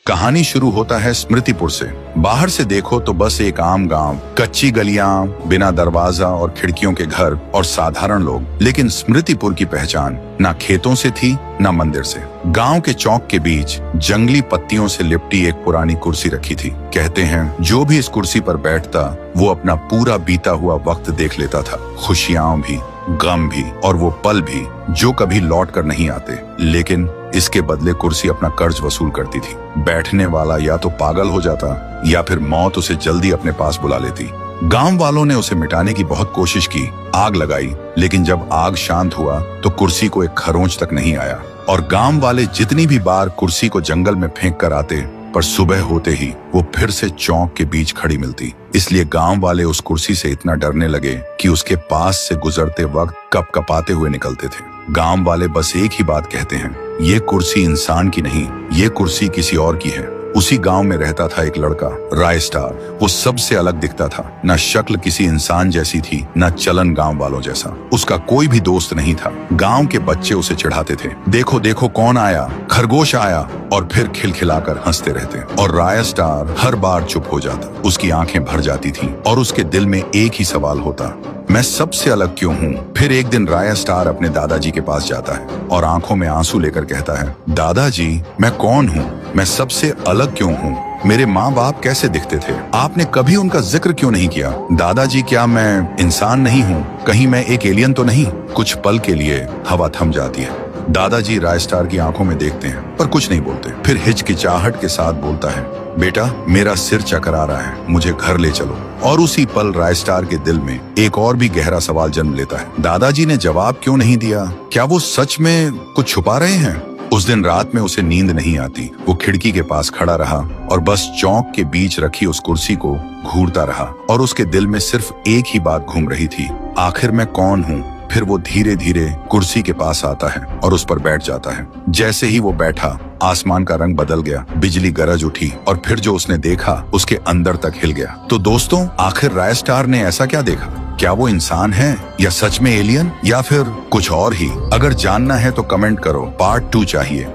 कहानी शुरू होता है स्मृतिपुर से। बाहर से देखो तो बस एक आम गांव, कच्ची गलियां, बिना दरवाजा और खिड़कियों के घर और साधारण लोग। लेकिन स्मृतिपुर की पहचान ना खेतों से थी ना मंदिर से। गांव के चौक के बीच जंगली पत्तियों से लिपटी एक पुरानी कुर्सी रखी थी। कहते हैं जो भी इस कुर्सी पर बैठता वो अपना पूरा बीता हुआ वक्त देख लेता था, खुशियां भी, गम भी और वो पल भी जो कभी लौट कर नहीं आते। लेकिन इसके बदले कुर्सी अपना कर्ज वसूल करती थी। बैठने वाला या तो पागल हो जाता या फिर मौत उसे जल्दी अपने पास बुला लेती। गांव वालों ने उसे मिटाने की बहुत कोशिश की, आग लगाई, लेकिन जब आग शांत हुआ तो कुर्सी को एक खरोंच तक नहीं आया। और गांव वाले जितनी भी बार कुर्सी को जंगल में फेंक कर आते, पर सुबह होते ही वो फिर से चौक के बीच खड़ी मिलती। इसलिए गांव वाले उस कुर्सी से इतना डरने लगे कि उसके पास से गुजरते वक्त कपकपाते हुए निकलते थे। गांव वाले बस एक ही बात कहते हैं, ये कुर्सी इंसान की नहीं, ये कुर्सी किसी और की है। उसी गांव में रहता था एक लड़का, राय स्टार। वो सबसे अलग दिखता था, ना शक्ल किसी इंसान जैसी थी, ना चलन गांव वालों जैसा। उसका कोई भी दोस्त नहीं था। गांव के बच्चे उसे चिढ़ाते थे, देखो देखो कौन आया, खरगोश आया, और फिर खिलखिलाकर हंसते रहते। और राय स्टार हर बार चुप हो जाता, उसकी आंखें भर जाती थी और उसके दिल में एक ही सवाल होता, मैं सबसे अलग क्यों हूँ। फिर एक दिन राय स्टार अपने दादाजी के पास जाता है और आंखों में आंसू लेकर कहता है, दादाजी मैं कौन हूँ, मैं सबसे अलग क्यों हूँ, मेरे माँ बाप कैसे दिखते थे, आपने कभी उनका जिक्र क्यों नहीं किया। दादाजी क्या मैं इंसान नहीं हूँ, कहीं मैं एक एलियन तो नहीं। कुछ पल के लिए हवा थम जाती है। दादाजी राय स्टार की आंखों में देखते हैं पर कुछ नहीं बोलते। फिर हिचकिचाहट के साथ बोलता है, बेटा मेरा सिर चकरा रहा है, मुझे घर ले चलो। और उसी पल राय स्टार के दिल में एक और भी गहरा सवाल जन्म लेता है, दादाजी ने जवाब क्यों नहीं दिया, क्या वो सच में कुछ छुपा रहे हैं। उस दिन रात में उसे नींद नहीं आती। वो खिड़की के पास खड़ा रहा और बस चौक के बीच रखी उस कुर्सी को घूरता रहा। और उसके दिल में सिर्फ एक ही बात घूम रही थी, आखिर मैं कौन हूँ। फिर वो धीरे धीरे कुर्सी के पास आता है और उस पर बैठ जाता है। जैसे ही वो बैठा, आसमान का रंग बदल गया, बिजली गरज उठी और फिर जो उसने देखा उसके अंदर तक हिल गया। तो दोस्तों, आखिर राय स्टार ने ऐसा क्या देखा? क्या वो इंसान है या सच में एलियन या फिर कुछ और ही? अगर जानना है तो कमेंट करो, पार्ट 2 चाहिए।